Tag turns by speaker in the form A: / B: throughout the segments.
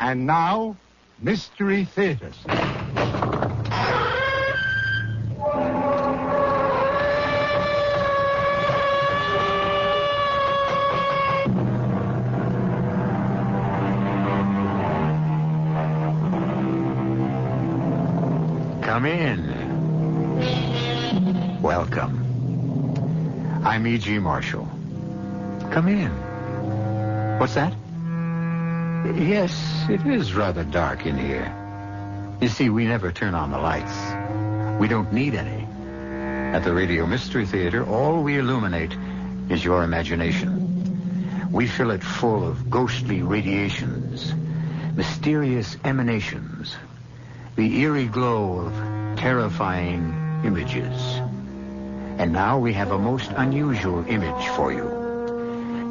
A: And now, Mystery Theaters.
B: Come in. Welcome. I'm E.G. Marshall. Come in. What's that? Yes, it is rather dark in here. You see, we never turn on the lights. We don't need any. At the Radio Mystery Theater, all we illuminate is your imagination. We fill it full of ghostly radiations, mysterious emanations, the eerie glow of terrifying images. And now we have a most unusual image for you.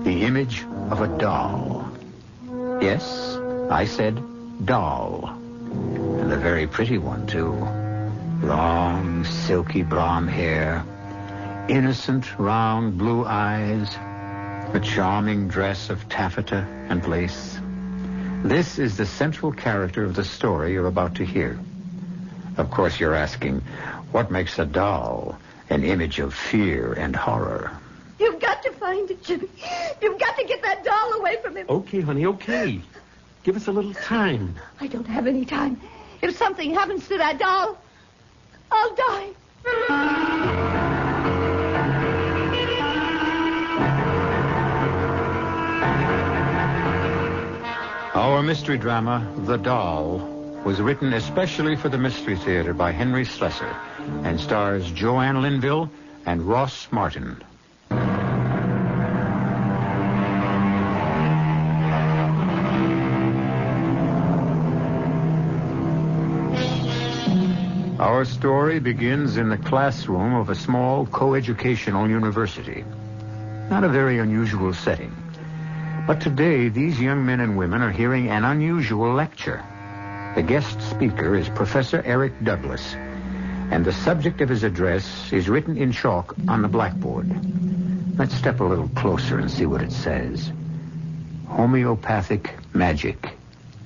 B: The image of a doll. Yes, I said doll. And a very pretty one, too. Long, silky blonde hair, innocent, round blue eyes, a charming dress of taffeta and lace. This is the central character of the story you're about to hear. Of course, you're asking, what makes a doll an image of fear and horror?
C: You've got to find it, Jimmy. You've got to get that doll away from him.
D: Okay, honey, okay. Give us a little time.
C: I don't have any time. If something happens to that doll, I'll die.
B: Our mystery drama, The Doll, was written especially for the Mystery Theater by Henry Slesar and stars Joanne Linville and Ross Martin. Our story begins in the classroom of a small coeducational university. Not a very unusual setting. But today, these young men and women are hearing an unusual lecture. The guest speaker is Professor Eric Douglas, and the subject of his address is written in chalk on the blackboard. Let's step a little closer and see what it says. Homeopathic magic,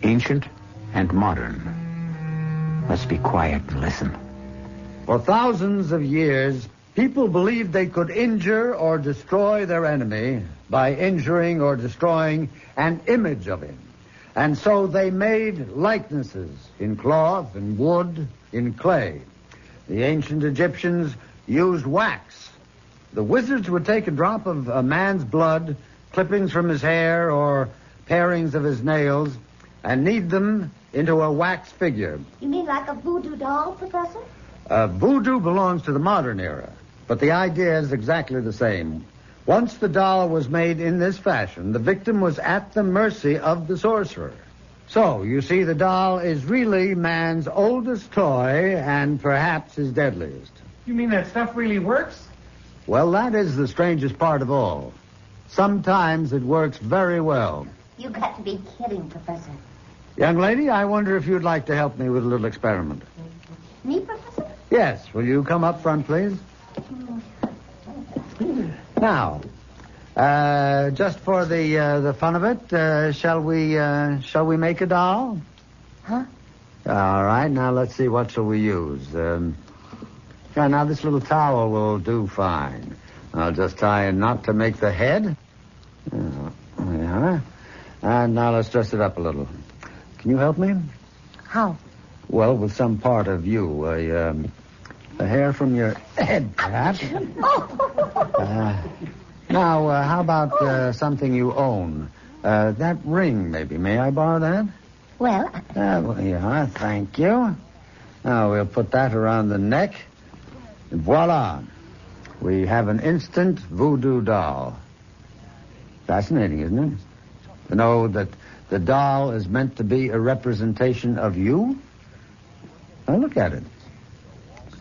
B: ancient and modern. Let's be quiet and listen.
E: For thousands of years, people believed they could injure or destroy their enemy by injuring or destroying an image of him. And so they made likenesses in cloth, in wood, in clay. The ancient Egyptians used wax. The wizards would take a drop of a man's blood, clippings from his hair, or parings of his nails, and knead them into a wax figure.
C: You mean like a voodoo doll, Professor?
E: Voodoo belongs to the modern era, but the idea is exactly the same. Once the doll was made in this fashion, the victim was at the mercy of the sorcerer. So, you see, the doll is really man's oldest toy and perhaps his deadliest.
D: You mean that stuff really works?
E: Well, that is the strangest part of all. Sometimes it works very well.
C: You got to be kidding, Professor.
E: Young lady, I wonder if you'd like to help me with a little experiment.
C: Me, Professor?
E: Yes. Will you come up front, please? Now, just for the fun of it, shall we make a doll?
C: Huh?
E: All right. Now let's see. What shall we use? Now this little towel will do fine. I'll just tie a knot to make the head. Yeah. And now let's dress it up a little. Can you help me?
C: How?
E: Well, with some part of you, a hair from your head, perhaps. Now, how about something you own? That ring, maybe. May I borrow that?
C: Well,
E: yeah, thank you. Now, we'll put that around the neck. And voila. We have an instant voodoo doll. Fascinating, isn't it? To know that the doll is meant to be a representation of you? Now, look at it.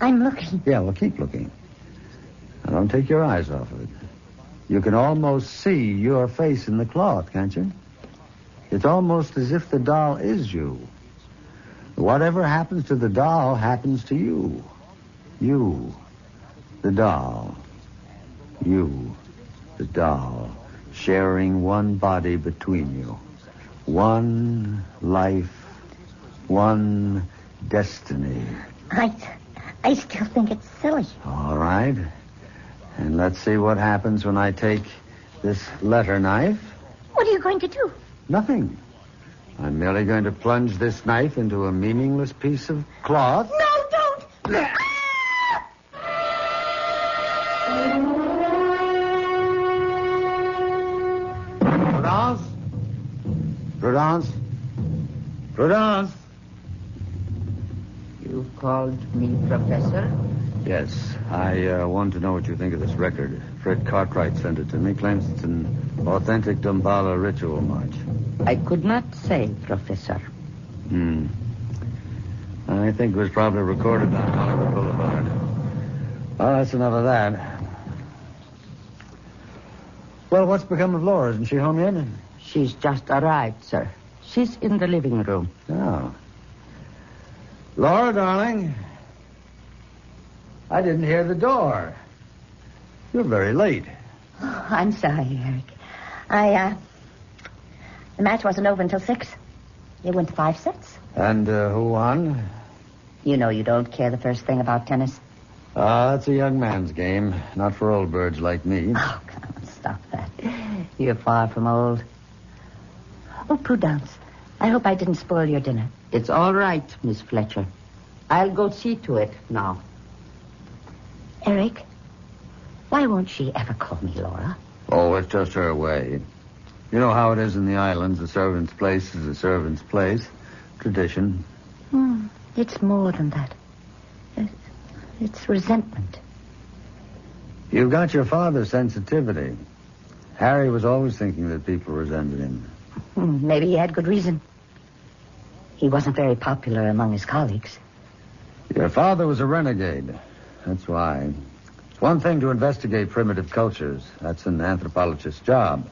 C: I'm looking.
E: Yeah, well, keep looking. Now, don't take your eyes off of it. You can almost see your face in the cloth, can't you? It's almost as if the doll is you. Whatever happens to the doll happens to you. You, the doll. You, the doll, sharing one body between you. One life, one destiny.
F: I still think it's silly.
E: All right. And let's see what happens when I take this letter knife.
F: What are you going to do?
E: Nothing. I'm merely going to plunge this knife into a meaningless piece of cloth.
F: No, don't!
E: Prudence? Prudence? Prudence?
C: You called me Professor?
E: Yes, I want to know what you think of this record. Fred Cartwright sent it to me. Claims it's an authentic Damballa ritual march.
C: I could not say, Professor.
E: I think it was probably recorded on Hollywood Boulevard. Well, that's enough of that. Well, what's become of Laura? Isn't she home yet?
C: She's just arrived, sir. She's in the living room.
E: Oh. Laura, darling. I didn't hear the door. You're very late.
F: Oh, I'm sorry, Eric. The match wasn't over until 6. It went 5 sets.
E: And who won?
F: You know you don't care the first thing about tennis.
E: That's a young man's game. Not for old birds like me.
F: Oh, come on, stop that. You're far from old. Oh, Prudence, I hope I didn't spoil your dinner.
C: It's all right, Miss Fletcher. I'll go see to it now.
F: Eric, why won't she ever call me Laura?
E: Oh, it's just her way. You know how it is in the islands. A servant's place is a servant's place. Tradition.
F: It's more than that. It's resentment.
E: You've got your father's sensitivity. Harry was always thinking that people resented him.
F: Maybe he had good reason. He wasn't very popular among his colleagues.
E: Your father was a renegade. That's why. It's one thing to investigate primitive cultures. That's an anthropologist's job.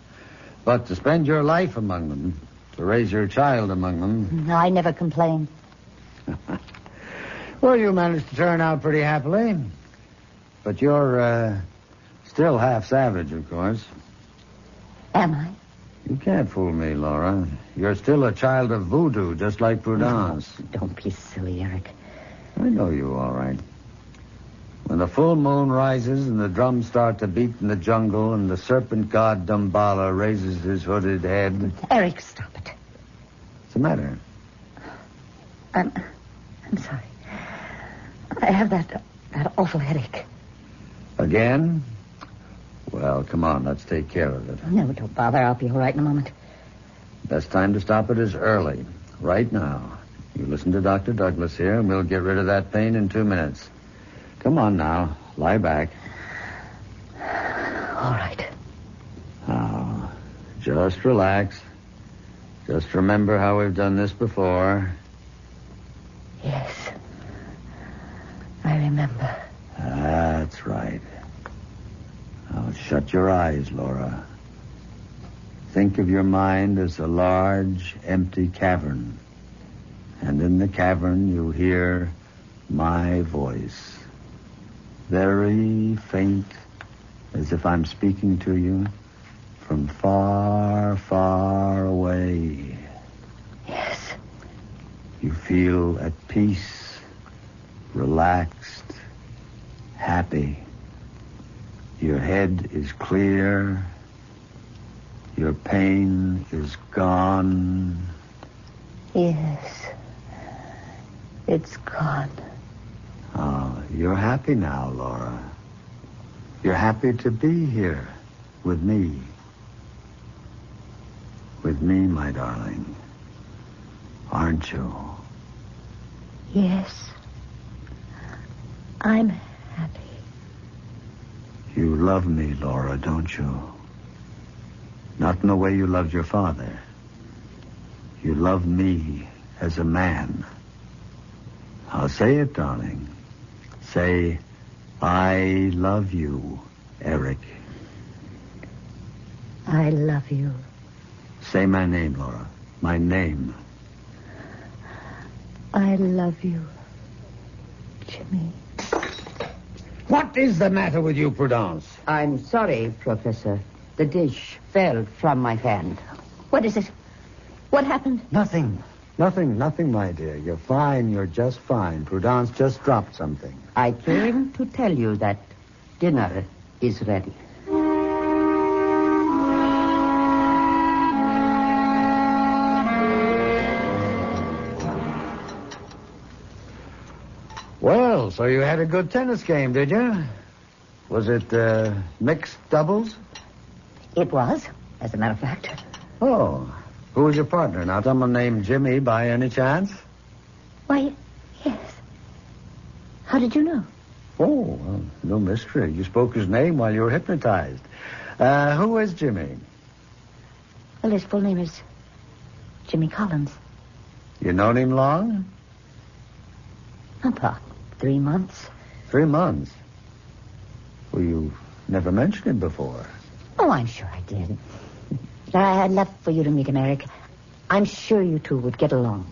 E: But to spend your life among them, to raise your child among them...
F: No, I never complained.
E: Well, you managed to turn out pretty happily. But you're still half savage, of course.
F: Am I?
E: You can't fool me, Laura. You're still a child of voodoo, just like Prudence.
F: No, don't be silly, Eric.
E: I know you all right. When the full moon rises and the drums start to beat in the jungle and the serpent god Damballa raises his hooded head...
F: Eric, stop it.
E: What's the matter?
F: I'm sorry. I have that awful headache.
E: Again? Well, come on, let's take care of it.
F: No, don't bother. I'll be all right in a moment.
E: Best time to stop it is early. Right now. You listen to Dr. Douglas here, and we'll get rid of that pain in 2 minutes. Come on now. Lie back.
F: All right.
E: Now, just relax. Just remember how we've done this before.
F: Yes. I remember.
E: That's right. Now, shut your eyes, Laura. Think of your mind as a large, empty cavern. And in the cavern, you hear my voice. Very faint, as if I'm speaking to you from far, far away.
F: Yes.
E: You feel at peace, relaxed, happy. Your head is clear. Your pain is gone.
F: Yes. It's gone.
E: Oh, you're happy now, Laura. You're happy to be here with me. With me, my darling. Aren't you?
F: Yes. I'm happy.
E: You love me, Laura, don't you? Not in the way you loved your father. You love me as a man. I'll say it, darling. Say, I love you, Eric.
F: I love you.
E: Say my name, Laura. My name.
F: I love you, Jimmy.
E: What is the matter with you, Prudence?
C: I'm sorry, Professor. The dish fell from my hand.
F: What is it?
C: What happened?
E: Nothing, my dear. You're fine. You're just fine. Prudence just dropped something.
G: I came to tell you that dinner is ready.
E: Well, so you had a good tennis game, did you? Was it mixed doubles?
F: It was, as a matter of fact.
E: Oh, who was your partner? Not someone named Jimmy by any chance?
F: Why, yes. How did you know?
E: Oh, well, no mystery. You spoke his name while you were hypnotized. Who is Jimmy?
F: Well, his full name is Jimmy Collins.
E: You known him long?
F: About 3 months.
E: 3 months? Well, you never mentioned him before.
F: Oh, I'm sure I did. I'd love for you to meet him, Eric. I'm sure you two would get along.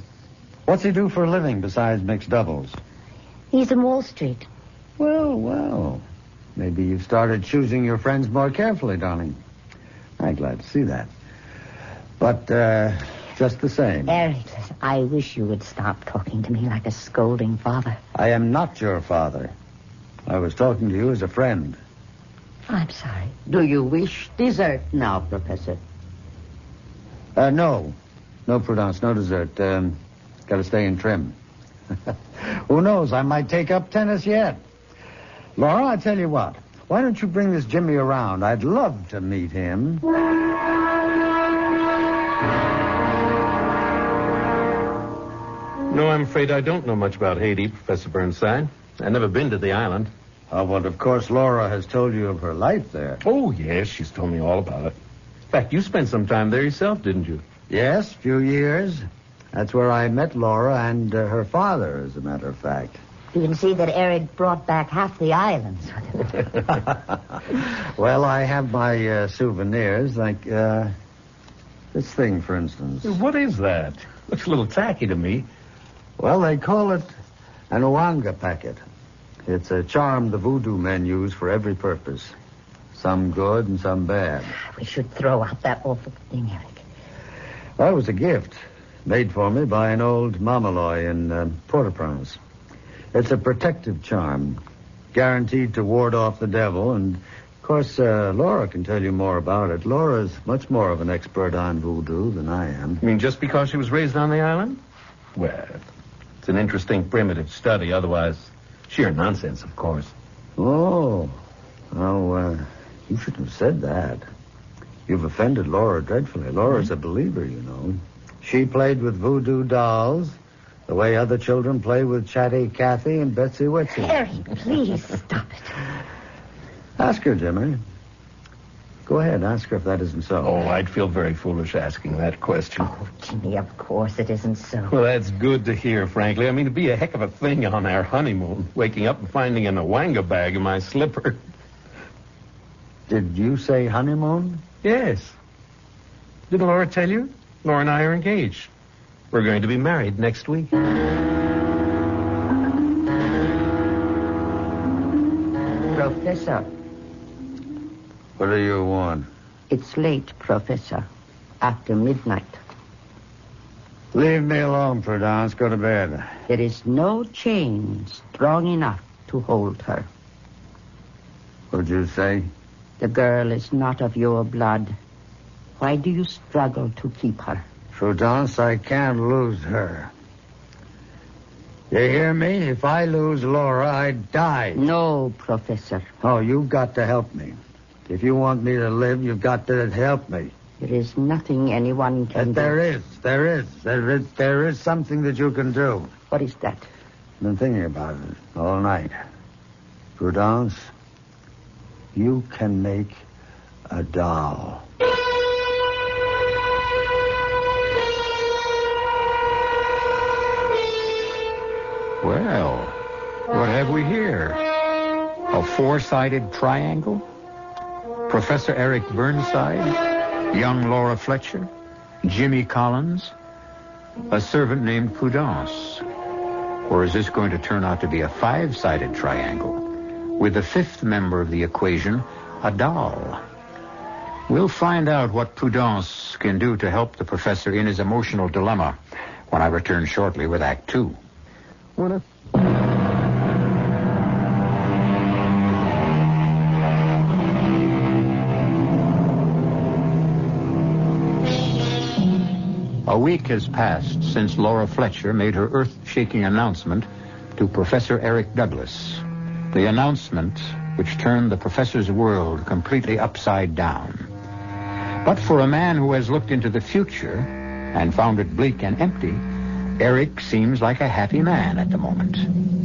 E: What's he do for a living besides mixed doubles?
F: He's in Wall Street.
E: Well. Maybe you've started choosing your friends more carefully, darling. I'm glad to see that. But, just the same.
F: Eric, I wish you would stop talking to me like a scolding father.
E: I am not your father. I was talking to you as a friend.
F: I'm sorry.
G: Do you wish dessert now, Professor?
E: No. No, Prudence, no dessert. Got to stay in trim. Who knows? I might take up tennis yet. Laura, I tell you what. Why don't you bring this Jimmy around? I'd love to meet him.
D: No, I'm afraid I don't know much about Haiti, Professor Burnside. I've never been to the island.
E: Well, of course, Laura has told you of her life there.
D: Oh, yes, she's told me all about it. In fact, you spent some time there yourself, didn't you?
E: Yes, few years. That's where I met Laura and her father, as a matter of fact.
F: You can see that Eric brought back half the islands.
E: Well, I have my souvenirs, like this thing, for instance.
D: What is that? Looks a little tacky to me.
E: Well, they call it an Ouanga packet. It's a charm the voodoo men use for every purpose. Some good and some bad.
F: We should throw out that awful thing, Eric.
E: Well, it was a gift made for me by an old Mamaloy in Port-au-Prince. It's a protective charm, guaranteed to ward off the devil. And, of course, Laura can tell you more about it. Laura's much more of an expert on voodoo than I am.
D: You mean just because she was raised on the island? Well, it's an interesting primitive study. Otherwise, sheer nonsense, of course.
E: Oh, well, you shouldn't have said that. You've offended Laura dreadfully. Laura's a believer, you know. She played with voodoo dolls the way other children play with Chatty Cathy and Betsy Witsy.
F: Eric, please stop it.
E: Ask her, Jimmy. Go ahead, ask her if that isn't so.
D: Oh, I'd feel very foolish asking that question.
F: Oh, Jimmy, of course it isn't so.
D: Well, that's good to hear, frankly. I mean, it'd be a heck of a thing on our honeymoon, waking up and finding an Ouanga bag in my slipper.
E: Did you say honeymoon?
D: Yes. Didn't Laura tell you? Laura and I are engaged. We're going to be married next week.
G: Professor,
E: What do you want?
G: it's late, Professor. After midnight.
E: Leave me alone, Prudence. Go to bed.
G: There is no chain strong enough to hold her.
E: What'd you say?
G: The girl is not of your blood. Why do you struggle to keep her?
E: Prudence, I can't lose her. You hear me? If I lose Laura, I die.
G: No, Professor.
E: Oh, you've got to help me. If you want me to live, you've got to help me.
G: There is nothing anyone can do.
E: There is something that you can do.
G: What is that?
E: I've been thinking about it all night. Prudence, you can make a doll.
B: Well, what have we here? A four-sided triangle? Professor Eric Burnside, young Laura Fletcher, Jimmy Collins, a servant named Prudence. Or is this going to turn out to be a five-sided triangle with the fifth member of the equation, a doll? We'll find out what Prudence can do to help the professor in his emotional dilemma when I return shortly with Act 2. A week has passed since Laura Fletcher made her earth-shaking announcement to Professor Eric Douglas. The announcement which turned the professor's world completely upside down. But for a man who has looked into the future and found it bleak and empty, Eric seems like a happy man at the moment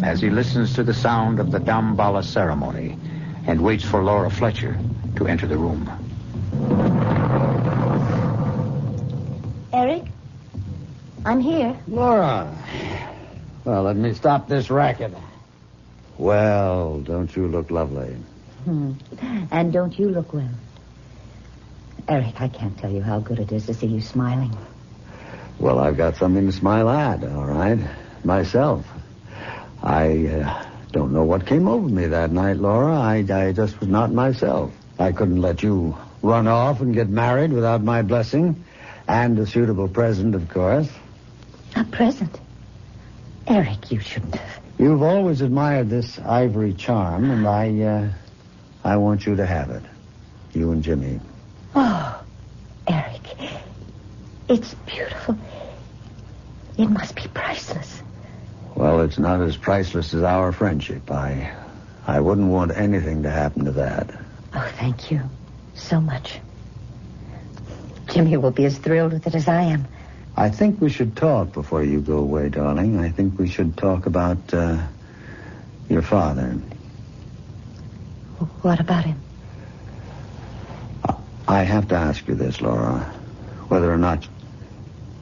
B: as he listens to the sound of the Damballa ceremony and waits for Laura Fletcher to enter the room.
F: Eric? I'm here.
E: Laura. Well, let me stop this racket. Well, don't you look lovely?
F: And don't you look well? Eric, I can't tell you how good it is to see you smiling.
E: Well, I've got something to smile at, all right? Myself. I don't know what came over me that night, Laura. I just was not myself. I couldn't let you run off and get married without my blessing. And a suitable present, of course.
F: A present? Eric, you shouldn't have.
E: You've always admired this ivory charm, and I want you to have it. You and Jimmy.
F: Oh, Eric. It's beautiful. It must be priceless.
E: Well, it's not as priceless as our friendship. I wouldn't want anything to happen to that.
F: Oh, thank you so much. Jimmy will be as thrilled with it as I am.
E: I think we should talk before you go away, darling. I think we should talk about your father.
F: What about him?
E: I have to ask you this, Laura. Whether or not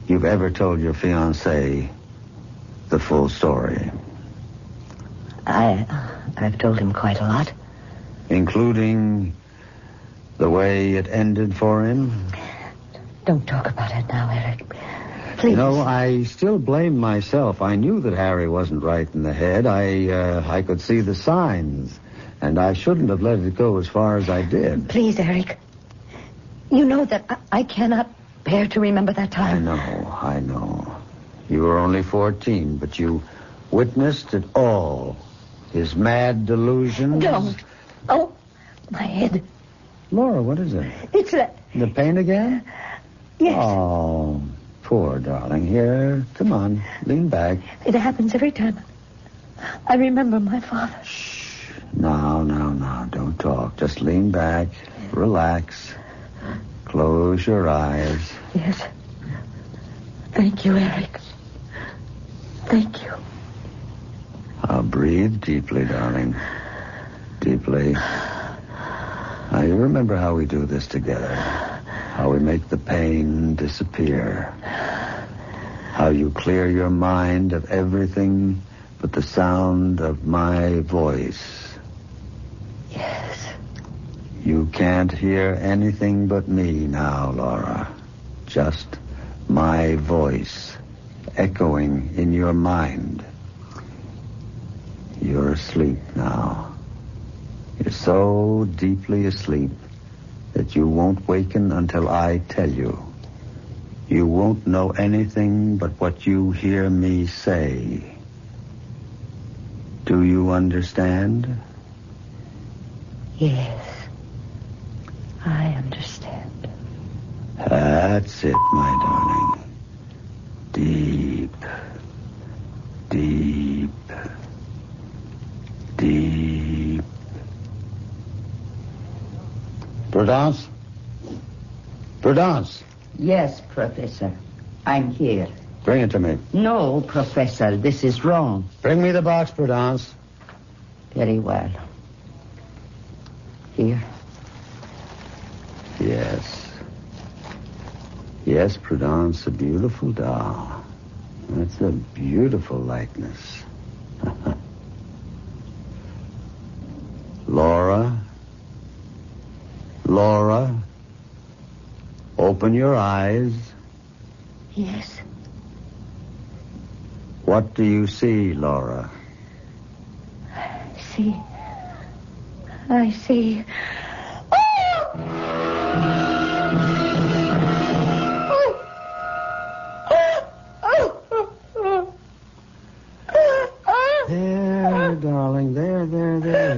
E: you've ever told your fiancé the full story.
F: I've told him quite a lot.
E: Including the way it ended for him?
F: Don't talk about it now, Eric. Please.
E: You know, I still blame myself. I knew that Harry wasn't right in the head. I could see the signs. And I shouldn't have let it go as far as I did.
F: Please, Eric. You know that I cannot bear to remember that time.
E: I know. You were only 14, but you witnessed it all. His mad delusions.
F: Don't. Oh, my head.
E: Laura, what is it?
F: It's that...
E: The pain again?
F: Yes.
E: Oh, poor darling. Here, come on. Lean back.
F: It happens every time I remember my father.
E: Shh. No. Don't talk. Just lean back. Relax. Close your eyes.
F: Yes. Thank you, Eric. Thank you.
E: Now breathe deeply, darling. Deeply. Now, you remember how we do this together. How we make the pain disappear. How you clear your mind of everything but the sound of my voice.
F: Yes.
E: You can't hear anything but me now, Laura. Just my voice echoing in your mind. You're asleep now. You're so deeply asleep that you won't waken until I tell you. You won't know anything but what you hear me say. Do you understand?
F: Yes. I understand.
E: That's it, my darling. Deep. Deep. Deep. Prudence? Prudence!
G: Yes, Professor. I'm here.
E: Bring it to me.
G: No, Professor, this is wrong.
E: Bring me the box, Prudence.
G: Very well. Here.
E: Yes. Yes, Prudence, a beautiful doll. That's a beautiful likeness. Laura? Laura? Open your eyes.
F: Yes.
E: What do you see, Laura?
F: I see. Oh!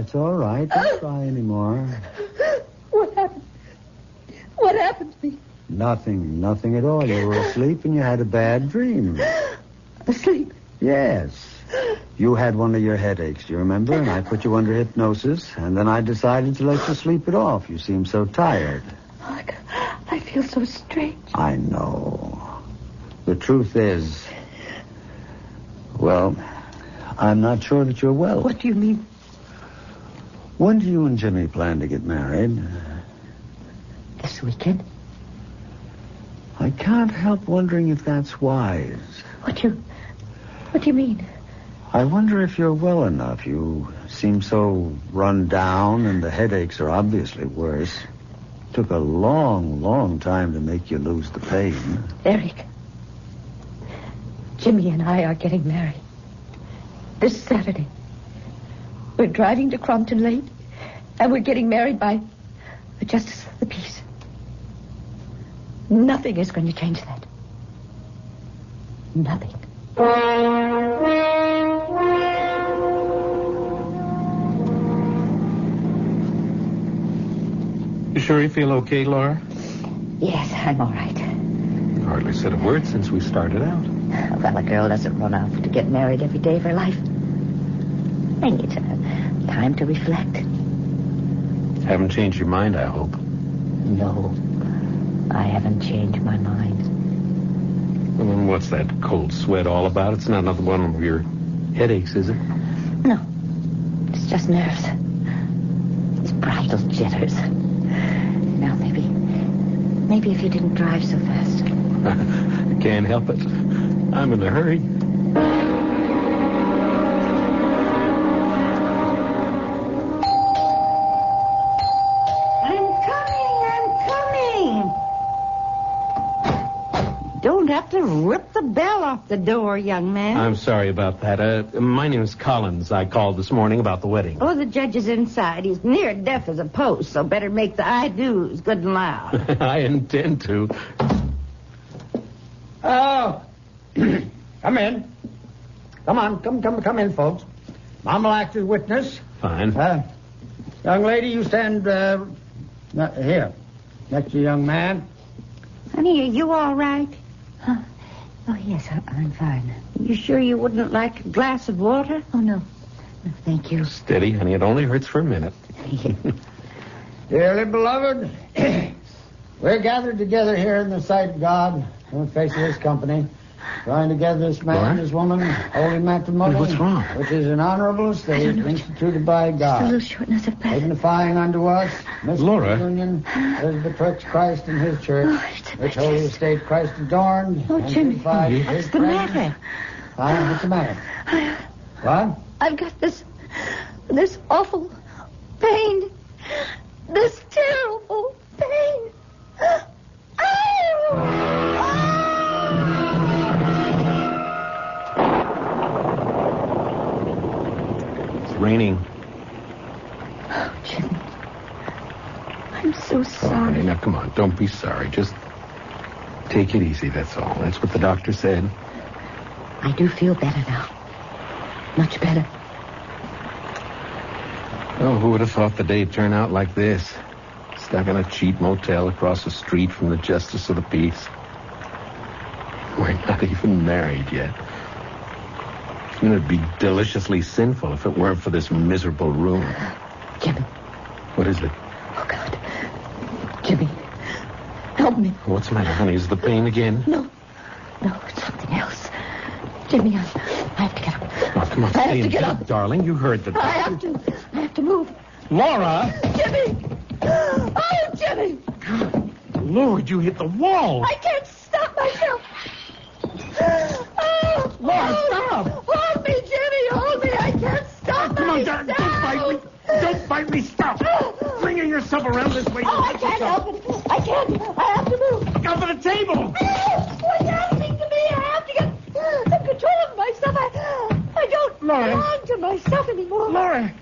E: it's all right. Don't cry anymore.
C: What happened? What happened to me?
E: Nothing at all. You were asleep and you had a bad dream.
C: Asleep?
E: Yes. You had one of your headaches, do you remember? And I put you under hypnosis, and then I decided to let you sleep it off. You seem so tired.
C: Oh, I feel so strange.
E: I know. The truth is, well, I'm not sure that you're well.
C: What do you mean?
E: When do you and Jimmy plan to get married?
C: This weekend?
E: I can't help wondering if that's wise.
C: What do you mean?
E: I wonder if you're well enough. You seem so run down, and the headaches are obviously worse. Took a long time to make you lose the pain.
C: Eric, Jimmy and I are getting married. This Saturday. We're driving to Crompton late, and we're getting married by the Justice of the Peace. Nothing is going to change that. Nothing.
D: You sure you feel okay, Laura?
F: Yes, I'm all right.
D: Hardly said a word since we started out.
F: Well, a girl doesn't run off to get married every day of her life. I need time to reflect.
D: Haven't changed your mind, I hope.
F: No, I haven't changed my mind.
D: Well, then what's that cold sweat all about? It's not another one of your headaches, is it?
F: No, it's just nerves. These bridal jitters. Now, maybe if you didn't drive so fast.
D: I can't help it. I'm in a hurry.
G: Don't have to rip the bell off the door, young man.
D: I'm sorry about that. My name is Collins. I called this morning about the wedding.
G: Oh, the judge is inside. He's near deaf as a post, so better make the I-do's good and loud.
D: I intend to.
E: Oh, come in. Come on, come in, folks. Mom will act as witness.
D: Fine.
E: Young lady, you stand here, next to young man.
G: Honey, are you all right?
F: Huh? Oh, yes, I'm fine.
G: You sure you wouldn't like a glass of water?
F: Oh, no. No, thank you.
D: Steady, honey. It only hurts for a minute.
E: Dearly beloved, we're gathered together here in the sight of God, in the face of His company, joined together this man and this woman, holy matrimony.
D: What's wrong?
E: Which is an honorable estate instituted by
F: Just a
E: God,
F: little shortness of breath.
E: signifying unto us,
D: Laura.
E: union as betwixt Christ and His church,
F: Oh, it's a
E: which holy estate Christ adorned.
F: Oh,
E: and
F: Jimmy.
E: sanctified with
G: What's
E: His
G: the
E: presence.
G: matter?
E: What's the matter? What?
C: I've got this awful pain. This terrible pain.
D: It's raining.
C: Oh, Jimmy. I'm so
D: Hey,
C: sorry.
D: now, come on. Don't be sorry. Just take it easy, that's all. That's what the doctor said.
F: I do feel better now. Much better.
D: Oh, who would have thought the day'd turn out like this? Stuck in a cheap motel across the street from the Justice of the Peace. We're not even married yet. It'd be deliciously sinful if it weren't for this miserable room.
F: Jimmy.
D: What is it?
C: Oh, God. Jimmy, help me.
D: What's the matter, honey? Is the pain again?
C: No, it's something else. Jimmy, I have to get up.
D: Oh, come on,
C: I
D: stay
C: have to
D: in
C: get
D: bed,
C: up.
D: darling. You heard the doctor.
C: I have to move.
D: Laura!
C: Jimmy! Oh, Jimmy!
D: Lord, you hit the wall.
C: I can't stop myself. Oh,
D: Laura, stop!
C: Hold me, Jimmy! Hold me! I can't stop
D: Come on,
C: myself!
D: don't bite me. Don't bite me. Stop. Bringing yourself around this way.
C: Oh, I can't help it. I can't. I have to move.
D: Look out for the table.
C: What's happening to me? I have to get some control of myself. I don't
D: Laura.
C: belong to myself anymore.
D: Laura.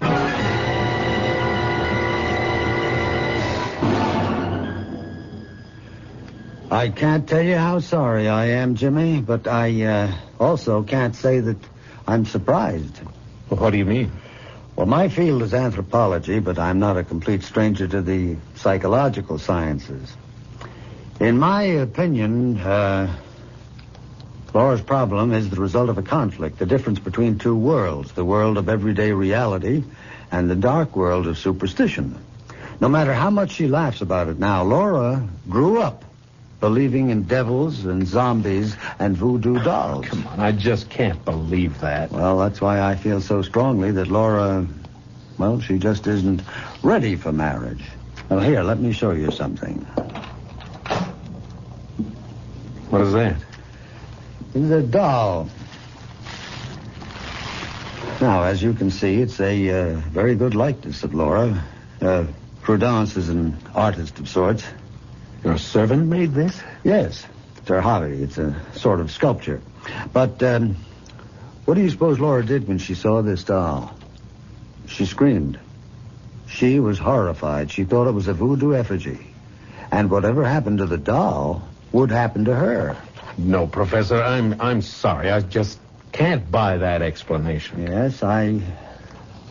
E: I can't tell you how sorry I am, Jimmy, but I also can't say that I'm surprised.
D: Well, what do you mean?
E: Well, my field is anthropology, but I'm not a complete stranger to the psychological sciences. In my opinion, Laura's problem is the result of a conflict, the difference between two worlds, the world of everyday reality and the dark world of superstition. No matter how much she laughs about it now, Laura grew up believing in devils and zombies and voodoo dolls.
D: Come on, I just can't believe that.
E: Well, that's why I feel so strongly that Laura, well, she just isn't ready for marriage. Well, here, let me show you something.
D: What is that?
E: It's a doll. Now, as you can see, it's a very good likeness of Laura. Prudence is an artist of sorts.
D: Your servant made this?
E: Yes, it's her hobby. It's a sort of sculpture. But what do you suppose Laura did when she saw this doll? She screamed. She was horrified. She thought it was a voodoo effigy. And whatever happened to the doll would happen to her.
D: No, Professor, I'm sorry. I just can't buy that explanation.
E: Yes, I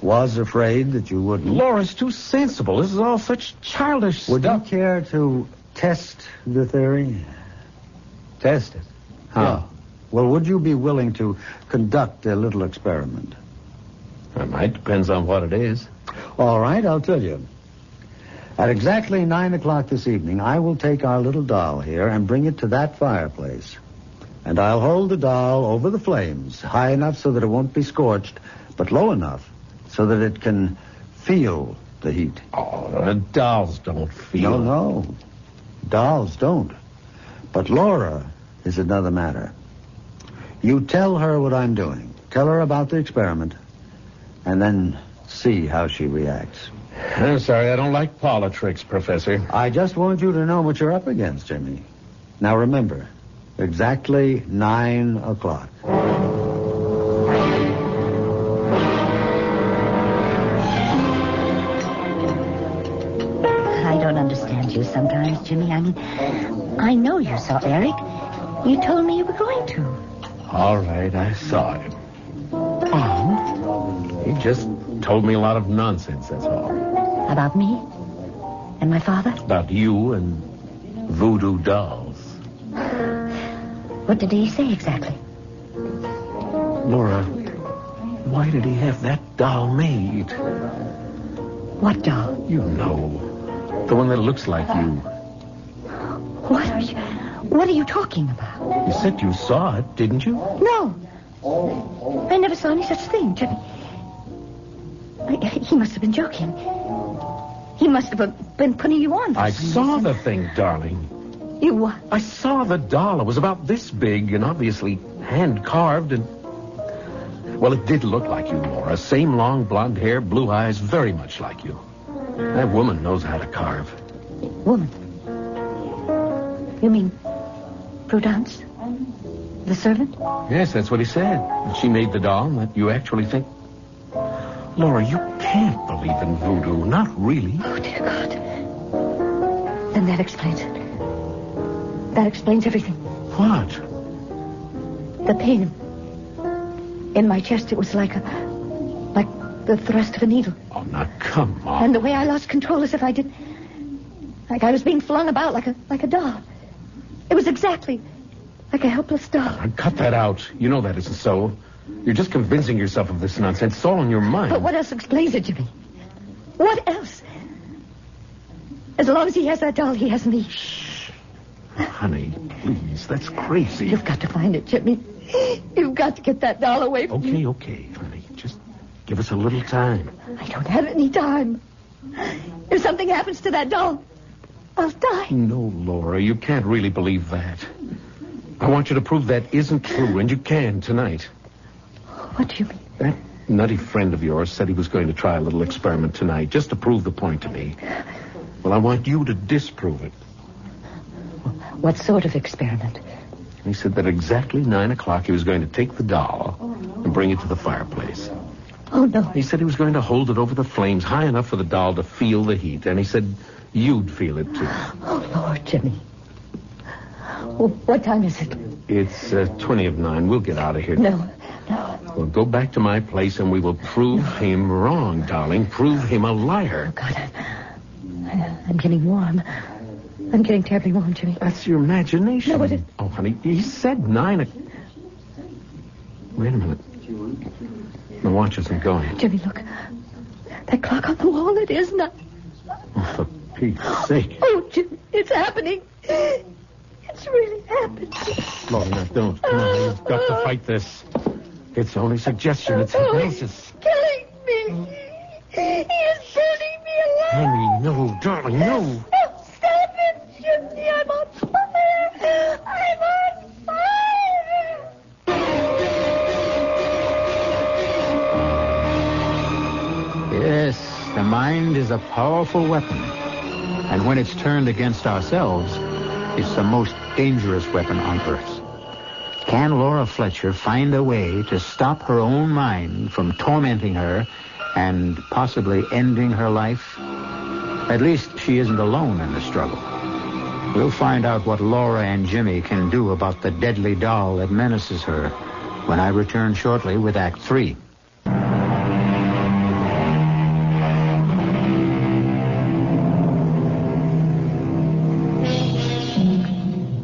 E: was afraid that you wouldn't.
D: Laura's too sensible. This is all such childish
E: Would you
D: stuff.
E: care to test the theory?
D: Test it. How?
E: Yeah. Well, would you be willing to conduct a little experiment?
D: It might. Depends on what it is.
E: All right, I'll tell you. At exactly 9 o'clock this evening, I will take our little doll here and bring it to that fireplace. And I'll hold the doll over the flames, high enough so that it won't be scorched, but low enough so that it can feel the heat.
D: Oh, dolls don't feel.
E: No. Dolls don't. But Laura is another matter. You tell her what I'm doing. Tell her about the experiment. And then see how she reacts.
D: I'm sorry, I don't like politics, Professor.
E: I just want you to know what you're up against, Jimmy. Now remember, exactly 9 o'clock.
F: I don't understand you sometimes, Jimmy. I mean, I know you saw Eric. You told me you were going to.
D: All right, I saw him.
F: And?
D: He just told me a lot of nonsense, that's all.
F: About me? And my father?
D: About you and voodoo dolls.
F: What did he say exactly?
D: Laura, why did he have that doll made?
F: What doll?
D: You know, the one that looks like you.
F: What are you talking about?
D: You said you saw it, didn't you?
F: No. I never saw any such thing, Jimmy. He must have been joking. He must have been putting you on.
D: I saw the thing, darling.
F: You what?
D: I saw the doll. It was about this big and obviously hand-carved and... Well, it did look like you, Laura. Same long blonde hair, blue eyes, very much like you. That woman knows how to carve.
F: Woman? You mean Prudence? The servant?
D: Yes, that's what he said. That she made the doll and that you actually think... Laura, you can't believe in voodoo. Not really.
F: Oh, dear God. Then that explains it. That explains everything.
D: What?
F: The pain in my chest, it was like the thrust of a needle.
D: Oh, now, come on.
F: And the way I lost control as if I did... Like I was being flung about like a doll. It was exactly like a helpless doll.
D: Now, cut that out. You know that isn't so. You're just convincing yourself of this nonsense. It's all in your mind.
F: But what else explains it, Jimmy? What else? As long as he has that doll, he has me.
D: Shh. Honey, please. That's crazy.
F: You've got to find it, Jimmy. You've got to get that doll away from me.
D: Okay, honey. Just give us a little time.
F: I don't have any time. If something happens to that doll, I'll die.
D: No, Laura, you can't really believe that. I want you to prove that isn't true, and you can tonight.
F: What do you mean?
D: That nutty friend of yours said he was going to try a little experiment tonight, just to prove the point to me. Well, I want you to disprove it.
F: What sort of experiment?
D: He said that exactly 9 o'clock he was going to take the doll and bring it to the fireplace.
F: Oh, no.
D: He said he was going to hold it over the flames high enough for the doll to feel the heat, and he said you'd feel it, too.
F: Oh, Lord, Jimmy. What time is it?
D: It's 20 of 9. We'll get out of here.
F: No.
D: We'll go back to my place and we will prove him wrong, darling. Prove him a liar.
C: Oh, God, I'm getting warm. I'm getting terribly warm, Jimmy.
D: That's your imagination.
C: No, it is.
D: Oh, honey, he said 9 o'clock. Wait a minute. The watch isn't going.
C: Jimmy, look. That clock on the wall, it is not.
D: Oh, for Pete's sake.
C: Oh, Jimmy, it's happening. It's really happening.
D: Lord, no, don't. Come on, you've got to fight this. It's only suggestion. It's hypnosis.
C: Killing me. He is burning me alive.
D: Honey, no, darling, no.
C: Oh, stop it, Jimmy. I'm on fire. I'm on fire.
B: Yes, the mind is a powerful weapon. And when it's turned against ourselves, it's the most dangerous weapon on earth. Can Laura Fletcher find a way to stop her own mind from tormenting her and possibly ending her life? At least she isn't alone in the struggle. We'll find out what Laura and Jimmy can do about the deadly doll that menaces her when I return shortly with Act 3.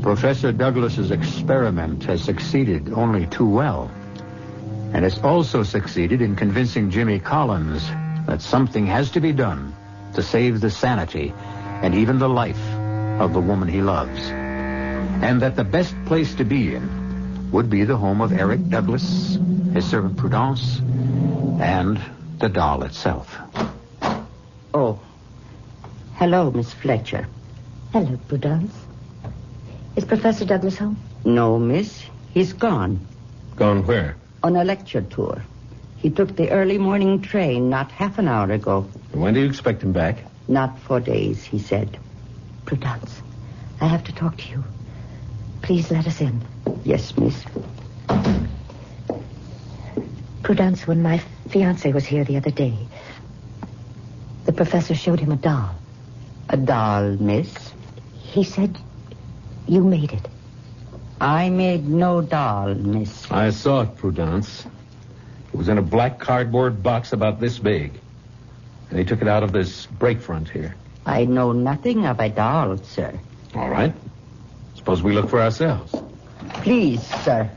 B: Professor Douglas's experiment has succeeded only too well. And it's also succeeded in convincing Jimmy Collins that something has to be done to save the sanity and even the life of the woman he loves. And that the best place to be in would be the home of Eric Douglas, his servant Prudence, and the doll itself.
G: Oh. Hello, Miss Fletcher.
F: Hello, Prudence. Is Professor Douglas home?
G: No, miss. He's gone.
D: Gone where?
G: On a lecture tour. He took the early morning train not half an hour ago.
D: When do you expect him back?
G: Not for days, he said.
F: Prudence, I have to talk to you. Please let us in.
G: Yes, miss.
F: Prudence, when my fiancé was here the other day, the professor showed him a doll.
G: A doll, miss?
F: He said you made it.
G: I made no doll, miss.
D: I saw it, Prudence. It was in a black cardboard box about this big. And he took it out of this break front here.
G: I know nothing of a doll, sir.
D: All right. Suppose we look for ourselves.
G: Please, sir.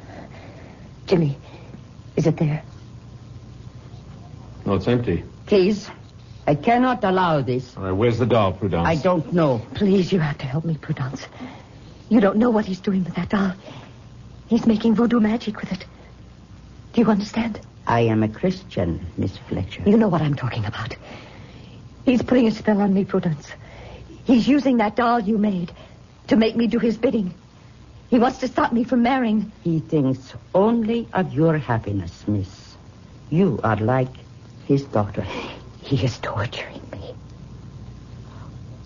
F: Jimmy, is it there?
D: No, it's empty.
G: Please. I cannot allow this.
D: All right, where's the doll, Prudence?
G: I don't know.
F: Please, you have to help me, Prudence. You don't know what he's doing with that doll. He's making voodoo magic with it. Do you understand?
G: I am a Christian, Miss Fletcher.
F: You know what I'm talking about. He's putting a spell on me, Prudence. He's using that doll you made to make me do his bidding. He wants to stop me from marrying.
G: He thinks only of your happiness, miss. You are like his daughter.
F: He is torturing me.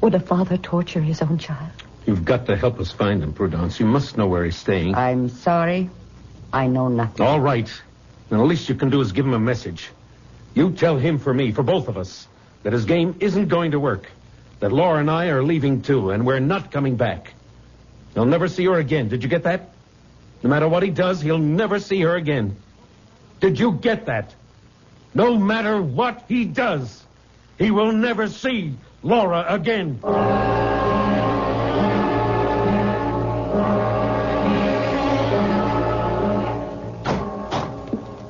F: Would a father torture his own child?
D: You've got to help us find him, Prudence. You must know where he's staying.
G: I'm sorry. I know nothing.
D: All right. Then the least you can do is give him a message. You tell him for me, for both of us, that his game isn't going to work. That Laura and I are leaving too, and we're not coming back. He'll never see her again. Did you get that? No matter what he does, he'll never see her again. Did you get that? No matter what he does, he will never see Laura again.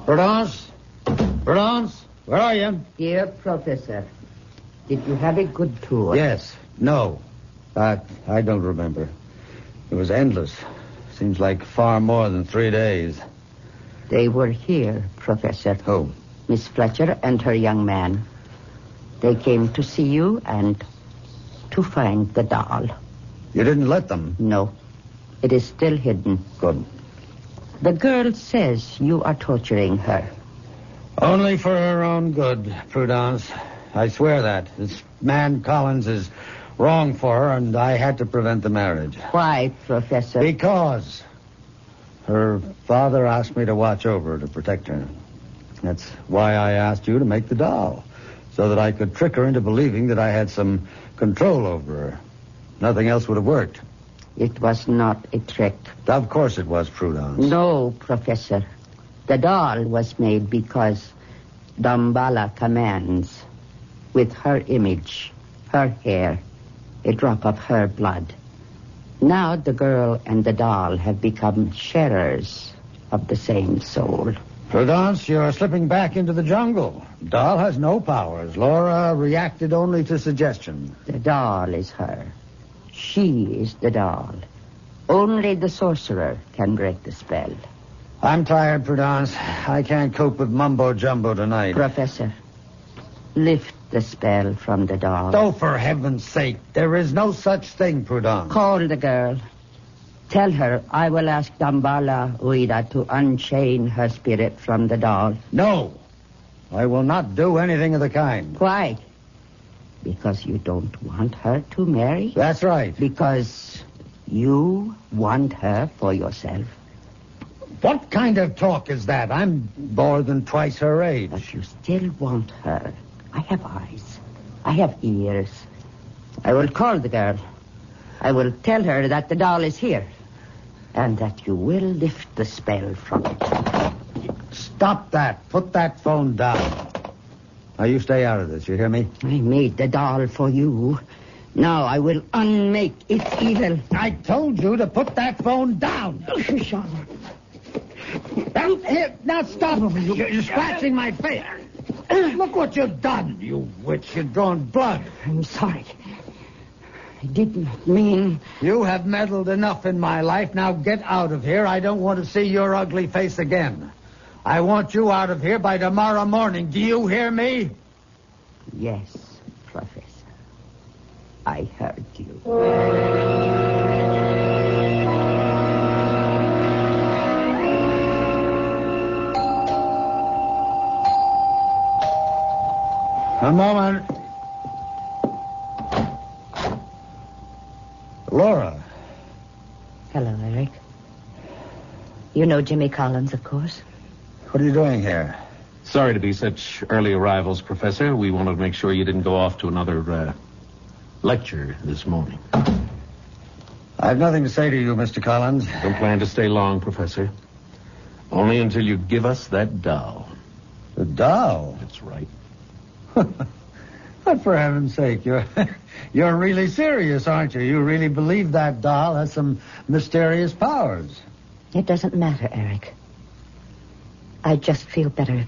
E: Prudence? Prudence? Where are you?
G: Dear Professor, did you have a good tour?
E: Yes. No. I don't remember. It was endless. Seems like far more than 3 days.
G: They were here, Professor.
E: Who?
G: Miss Fletcher and her young man. They came to see you and to find the doll.
E: You didn't let them?
G: No. It is still hidden.
E: Good.
G: The girl says you are torturing her.
E: Only for her own good, Prudence. I swear that. This man Collins is wrong for her, and I had to prevent the marriage.
G: Why, Professor?
E: Because her father asked me to watch over her, to protect her. That's why I asked you to make the doll, so that I could trick her into believing that I had some control over her. Nothing else would have worked.
G: It was not a trick.
E: Of course it was, Prudence.
G: No, Professor. The doll was made because Dambala commands, with her image, her hair, a drop of her blood. Now the girl and the doll have become sharers of the same soul.
E: Prudence, you're slipping back into the jungle. Doll has no powers. Laura reacted only to suggestion.
G: The doll is her. She is the doll. Only the sorcerer can break the spell.
E: I'm tired, Prudence. I can't cope with mumbo-jumbo tonight.
G: Professor, lift the spell from the doll.
E: Oh, for heaven's sake, there is no such thing, Prudence.
G: Call the girl. Tell her I will ask Dambala Uida to unchain her spirit from the doll.
E: No, I will not do anything of the kind.
G: Why? Because you don't want her to marry?
E: That's right.
G: Because you want her for yourself?
E: What kind of talk is that? I'm more than twice her age.
G: But you still want her. I have eyes. I have ears. I will call the girl. I will tell her that the doll is here. And that you will lift the spell from it.
E: Stop that. Put that phone down. Now, you stay out of this, you hear me?
G: I made the doll for you. Now I will unmake its evil.
E: I told you to put that phone down. Now stop. You're scratching my face. Look what you've done, you witch. You've drawn blood.
G: I'm sorry. I didn't mean...
E: You have meddled enough in my life. Now get out of here. I don't want to see your ugly face again. I want you out of here by tomorrow morning. Do you hear me?
G: Yes, Professor. I heard you.
E: A moment. Laura.
F: Hello, Eric. You know Jimmy Collins, of course.
E: What are you doing here?
D: Sorry to be such early arrivals, Professor. We wanted to make sure you didn't go off to another lecture this morning.
E: I have nothing to say to you, Mr. Collins.
D: Don't plan to stay long, Professor. Only until you give us that doll.
E: The doll?
D: That's right.
E: But for heaven's sake, you're really serious, aren't you? You really believe that doll has some mysterious powers.
F: It doesn't matter, Eric. I'd just feel better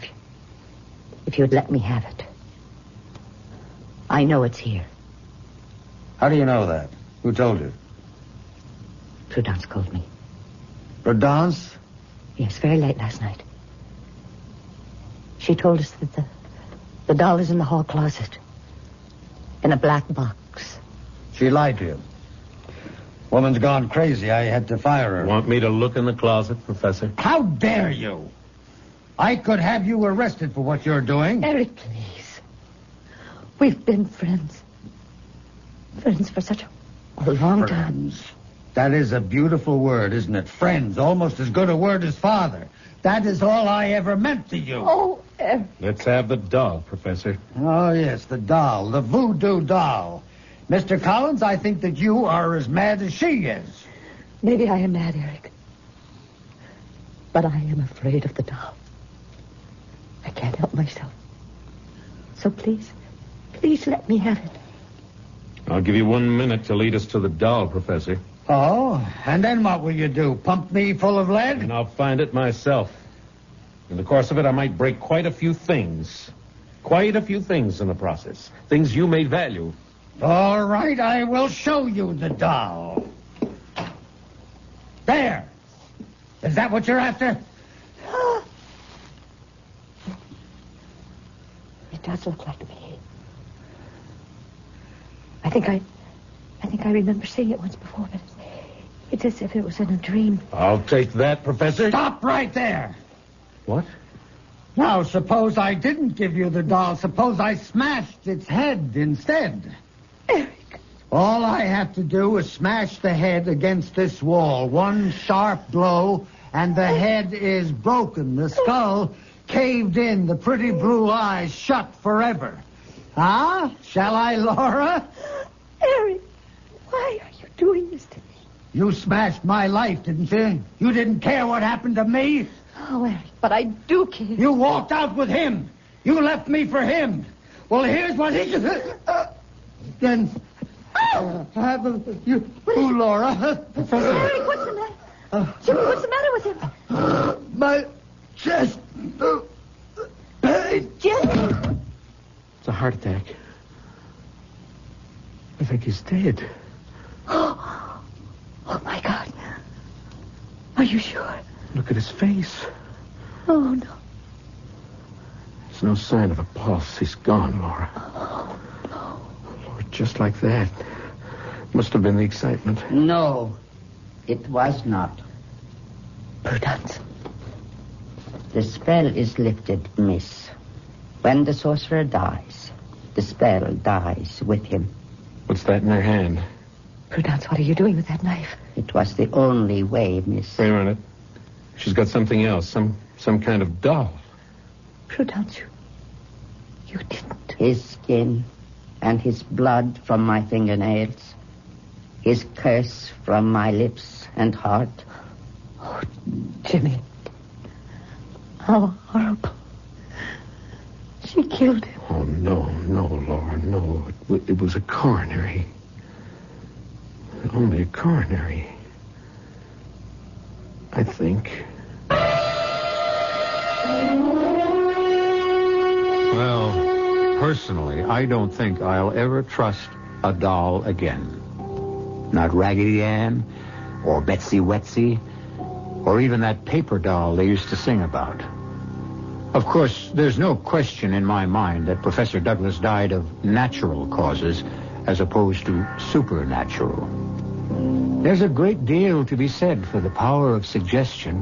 F: if you'd let me have it. I know it's here.
E: How do you know that? Who told you?
F: Prudence called me.
E: Prudence?
F: Yes, very late last night. She told us that the doll is in the hall closet. In a black box.
E: She lied to you. Woman's gone crazy. I had to fire her.
D: Want me to look in the closet, Professor?
E: How dare you? I could have you arrested for what you're doing.
F: Eric, please. We've been friends. Friends for such a long time.
E: Friends. That is a beautiful word, isn't it? Friends. Almost as good a word as father. That is all I ever meant to you.
F: Oh, Eric.
D: Let's have the doll, Professor.
E: Oh, yes, the doll. The voodoo doll. Mr. Collins, I think that you are as mad as she is.
F: Maybe I am mad, Eric. But I am afraid of the doll. I can't help myself. So please let me have it.
D: I'll give you 1 minute to lead us to the doll, Professor.
E: Oh, and then what will you do? Pump me full of lead?
D: And I'll find it myself. In the course of it, I might break quite a few things. Quite a few things in the process. Things you may value.
E: All right, I will show you the doll. There. Is that what you're after?
F: It does look like me. I think I remember seeing it once before, but it's as if it was in a dream.
D: I'll take that, Professor.
E: Stop right there.
D: What?
E: Now, suppose I didn't give you the doll. Suppose I smashed its head instead.
F: Eric.
E: All I have to do is smash the head against this wall. One sharp blow, and the head is broken. The skull caved in. The pretty blue eyes shut forever. Huh? Shall I, Laura?
F: Eric, why are you doing this to me?
E: You smashed my life, didn't you? You didn't care what happened to me?
C: Oh, Eric, but I do care.
E: You walked out with him. You left me for him. Well, here's what he... Then... you, Laura.
C: Eric, what's the matter? Jimmy, what's the matter with him?
E: My chest... pain.
C: Jimmy!
D: It's a heart attack. I think he's dead.
C: Oh, my God. Are you sure?
D: Look at his face.
C: Oh, no.
D: There's no sign of a pulse. He's gone, Laura.
C: Oh, no.
D: Lord, just like that. Must have been the excitement.
G: No, it was not.
C: Prudence.
G: The spell is lifted, miss. When the sorcerer dies, the spell dies with him.
D: What's that in her hand?
C: Prudence, what are you doing with that knife?
G: It was the only way, miss.
D: Wait a minute. She's got something else. Some kind of doll.
C: Prudence, you didn't.
G: His skin and his blood from my fingernails. His curse from my lips and heart.
C: Oh, Jimmy. How horrible. She killed him.
D: Oh, no, Laura, no. It was a coronary. Only a coronary. I think.
B: Well, personally, I don't think I'll ever trust a doll again. Not Raggedy Ann, or Betsy Wetsy, or even that paper doll they used to sing about. Of course, there's no question in my mind that Professor Douglas died of natural causes as opposed to supernatural. There's a great deal to be said for the power of suggestion,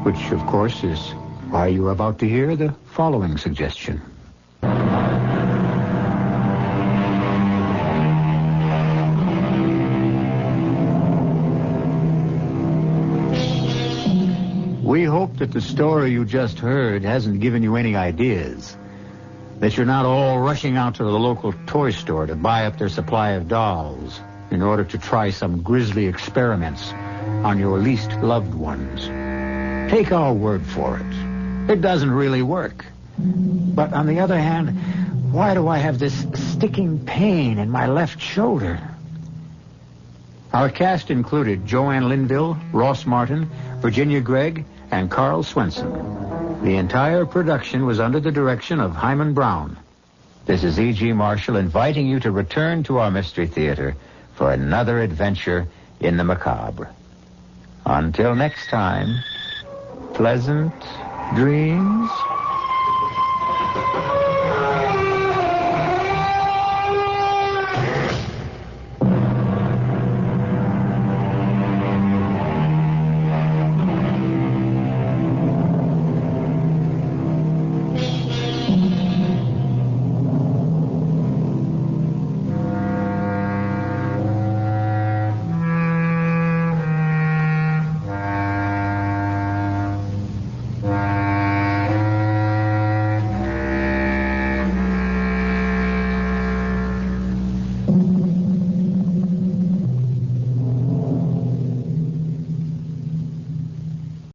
B: which, of course, is why you're about to hear the following suggestion. We hope that the story you just heard hasn't given you any ideas, that you're not all rushing out to the local toy store to buy up their supply of dolls in order to try some grisly experiments on your least loved ones. Take our word for it. It doesn't really work. But on the other hand, why do I have this sticking pain in my left shoulder? Our cast included Joanne Linville, Ross Martin, Virginia Gregg, and Karl Swenson. The entire production was under the direction of Himan Brown. This is E.G. Marshall inviting you to return to our Mystery Theater for another adventure in the macabre. Until next time, pleasant dreams.